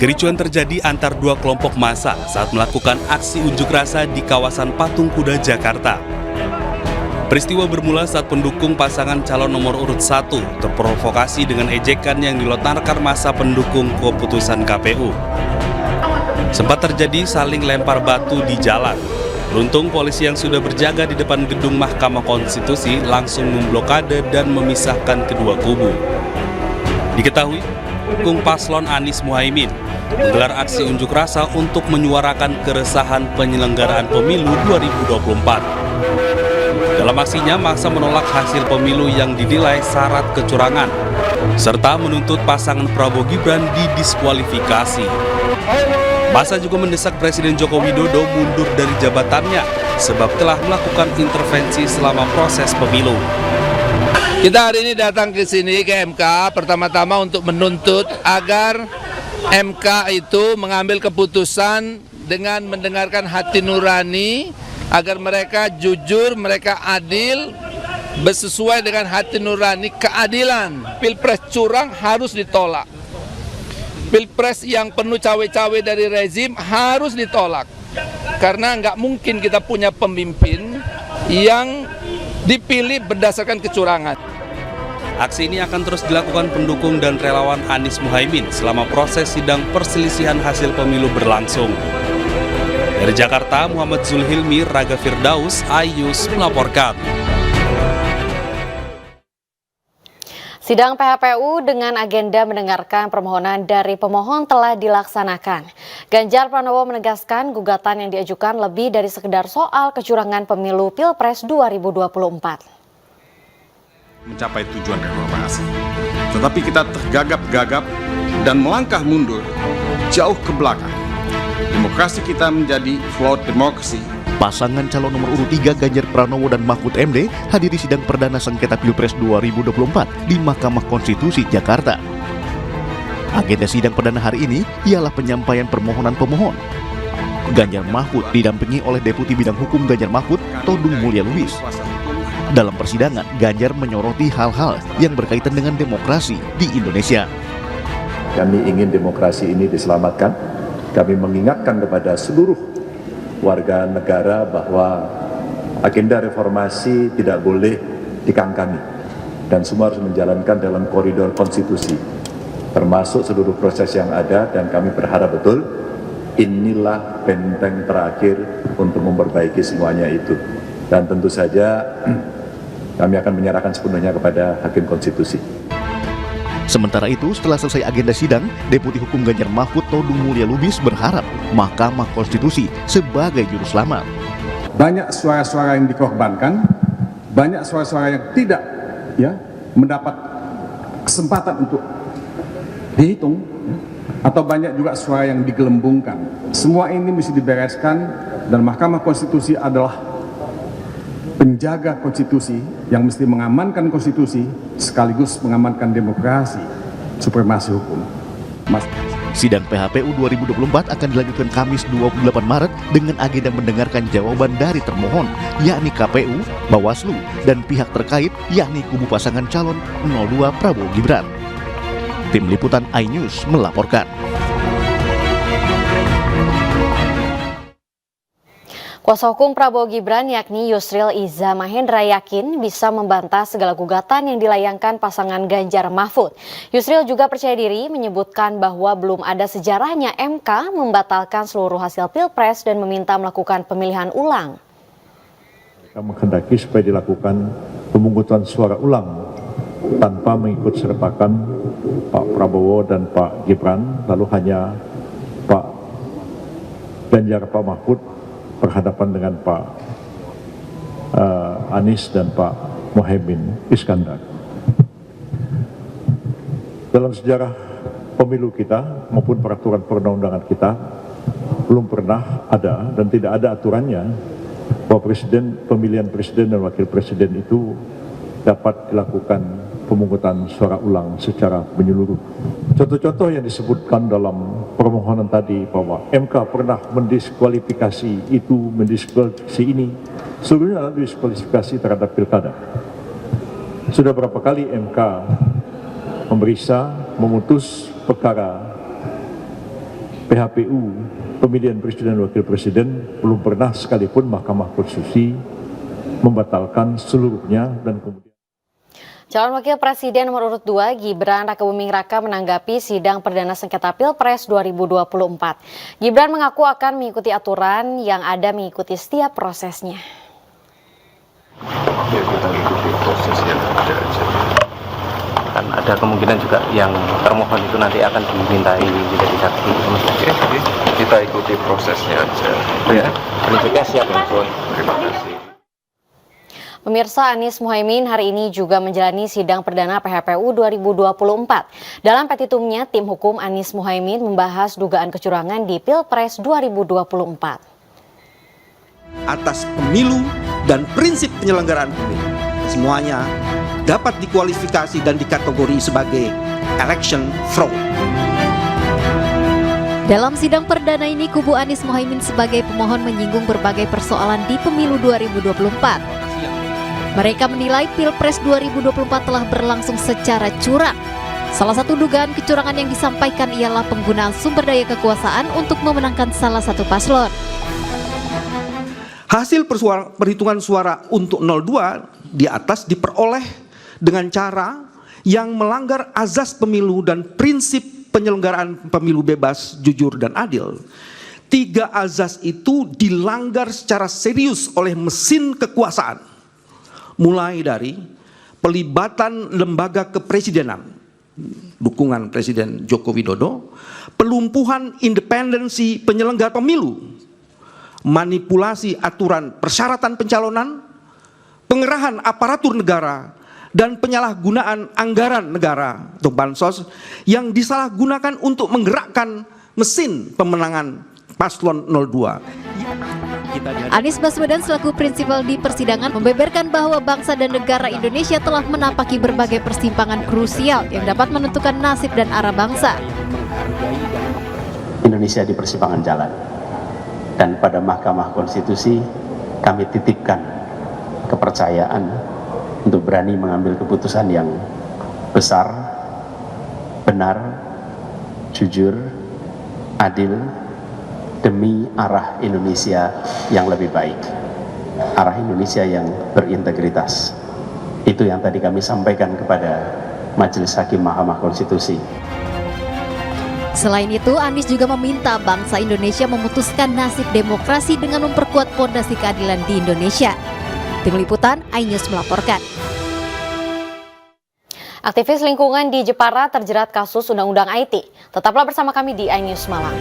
Kericuan terjadi antar dua kelompok massa saat melakukan aksi unjuk rasa di kawasan Patung Kuda, Jakarta. Peristiwa bermula saat pendukung pasangan calon nomor urut 1 terprovokasi dengan ejekan yang dilontarkan massa pendukung keputusan KPU. Sempat terjadi saling lempar batu di jalan. Beruntung polisi yang sudah berjaga di depan gedung Mahkamah Konstitusi langsung memblokade dan memisahkan kedua kubu. Diketahui, pendukung paslon Anies Muhaimin menggelar aksi unjuk rasa untuk menyuarakan keresahan penyelenggaraan pemilu 2024. Dalam aksinya, massa menolak hasil pemilu yang dinilai syarat kecurangan, serta menuntut pasangan Prabowo Gibran didiskualifikasi. Massa juga mendesak Presiden Joko Widodo mundur dari jabatannya, sebab telah melakukan intervensi selama proses pemilu. Kita hari ini datang ke sini ke MK pertama-tama untuk menuntut agar MK itu mengambil keputusan dengan mendengarkan hati nurani, agar mereka jujur, mereka adil, bersesuai dengan hati nurani keadilan. Pilpres curang harus ditolak. Pilpres yang penuh cawe-cawe dari rezim harus ditolak. Karena nggak mungkin kita punya pemimpin yang dipilih berdasarkan kecurangan. Aksi ini akan terus dilakukan pendukung dan relawan Anies Muhaimin selama proses sidang perselisihan hasil pemilu berlangsung. Dari Jakarta, Muhammad Zulhilmi, Raga Firdaus, iNews melaporkan. Sidang PHPU dengan agenda mendengarkan permohonan dari pemohon telah dilaksanakan. Ganjar Pranowo menegaskan gugatan yang diajukan lebih dari sekedar soal kecurangan pemilu Pilpres 2024. Mencapai tujuan reformasi, tetapi kita tergagap-gagap dan melangkah mundur jauh ke belakang. Demokrasi kita menjadi flawed democracy. Pasangan calon nomor urut 3 Ganjar Pranowo dan Mahfud MD hadiri sidang perdana sengketa Pilpres 2024 di Mahkamah Konstitusi Jakarta. Agenda sidang perdana hari ini ialah penyampaian permohonan pemohon. Ganjar Mahfud didampingi oleh Deputi Bidang Hukum Ganjar Mahfud, Todung Mulya Lubis. Dalam persidangan, Ganjar menyoroti hal-hal yang berkaitan dengan demokrasi di Indonesia. Kami ingin demokrasi ini diselamatkan. Kami mengingatkan kepada seluruh warga negara bahwa agenda reformasi tidak boleh dikangkangi dan semua harus menjalankan dalam koridor konstitusi, termasuk seluruh proses yang ada, dan kami berharap betul inilah benteng terakhir untuk memperbaiki semuanya itu. Dan tentu saja kami akan menyerahkan sepenuhnya kepada Hakim Konstitusi. Sementara itu, setelah selesai agenda sidang, Deputi Hukum Ganjar Mahfud Todung Mulya Lubis berharap Mahkamah Konstitusi sebagai juru selamat. Banyak suara-suara yang dikorbankan, banyak suara-suara yang tidak mendapat kesempatan untuk dihitung, atau banyak juga suara yang digelembungkan. Semua ini mesti dibereskan, dan Mahkamah Konstitusi adalah penjaga konstitusi yang mesti mengamankan konstitusi sekaligus mengamankan demokrasi, supremasi hukum. Sidang PHPU 2024 akan dilanjutkan Kamis 28 Maret dengan agenda mendengarkan jawaban dari termohon, yakni KPU, Bawaslu, dan pihak terkait, yakni kubu pasangan calon 02 Prabowo Gibran. Tim Liputan iNews melaporkan. Kuasa hukum Prabowo Gibran yakni Yusril Iza Mahendra yakin bisa membantah segala gugatan yang dilayangkan pasangan Ganjar Mahfud. Yusril juga percaya diri menyebutkan bahwa belum ada sejarahnya MK membatalkan seluruh hasil Pilpres dan meminta melakukan pemilihan ulang. Mereka menghendaki supaya dilakukan pemungutan suara ulang tanpa mengikut sertakan Pak Prabowo dan Pak Gibran, lalu hanya Pak Ganjar, Pak Mahfud berhadapan dengan Pak Anies dan Pak Muhaimin Iskandar. Dalam sejarah pemilu kita maupun peraturan perundang-undangan kita belum pernah ada dan tidak ada aturannya bahwa pemilihan presiden dan wakil presiden itu dapat dilakukan pemungutan suara ulang secara menyeluruh. Contoh-contoh yang disebutkan dalam permohonan tadi bahwa MK pernah mendiskualifikasi itu, mendiskualifikasi ini, seluruhnya adalah diskualifikasi terhadap pilkada. Sudah berapa kali MK memeriksa, memutus perkara PHPU, pemilihan presiden dan wakil presiden, belum pernah sekalipun Mahkamah Konstitusi membatalkan seluruhnya dan kemudian Calon Wakil Presiden nomor urut 2 Gibran Rakabuming Raka menanggapi sidang perdana sengketa Pilpres 2024. Gibran mengaku akan mengikuti aturan yang ada mengikuti setiap prosesnya. Ya kita ikuti proses yang ada aja. Kan ada kemungkinan juga yang termohon itu nanti akan dimintai menjadi saksi. Oke, kita ikuti prosesnya aja. Ya, prinsipnya siap ya, Bun. Terima kasih. Pemirsa, Anies Muhaimin hari ini juga menjalani sidang perdana PHPU 2024. Dalam petitumnya, tim hukum Anies Muhaimin membahas dugaan kecurangan di Pilpres 2024. Atas pemilu dan prinsip penyelenggaraan pemilu, semuanya dapat dikualifikasi dan dikategori sebagai election fraud. Dalam sidang perdana ini, kubu Anies Muhaimin sebagai pemohon menyinggung berbagai persoalan di pemilu 2024. Mereka menilai Pilpres 2024 telah berlangsung secara curang. Salah satu dugaan kecurangan yang disampaikan ialah penggunaan sumber daya kekuasaan untuk memenangkan salah satu paslon. Hasil perhitungan suara untuk 02 di atas diperoleh dengan cara yang melanggar azas pemilu dan prinsip penyelenggaraan pemilu bebas, jujur, dan adil. 3 azas itu dilanggar secara serius oleh mesin kekuasaan. Mulai dari pelibatan lembaga kepresidenan, dukungan Presiden Joko Widodo, pelumpuhan independensi penyelenggara pemilu, manipulasi aturan persyaratan pencalonan, pengerahan aparatur negara, dan penyalahgunaan anggaran negara atau bansos yang disalahgunakan untuk menggerakkan mesin pemenangan paslon 02. Anies Baswedan selaku prinsipal di persidangan membeberkan bahwa bangsa dan negara Indonesia telah menapaki berbagai persimpangan krusial yang dapat menentukan nasib dan arah bangsa. Indonesia di persimpangan jalan, dan pada Mahkamah Konstitusi kami titipkan kepercayaan untuk berani mengambil keputusan yang besar, benar, jujur, adil, demi arah Indonesia yang lebih baik, arah Indonesia yang berintegritas. Itu yang tadi kami sampaikan kepada Majelis Hakim Mahkamah Konstitusi. Selain itu, Anies juga meminta bangsa Indonesia memutuskan nasib demokrasi dengan memperkuat fondasi keadilan di Indonesia. Tim Liputan, iNews melaporkan. Aktivis lingkungan di Jepara terjerat kasus Undang-Undang IT. Tetaplah bersama kami di iNews Malam.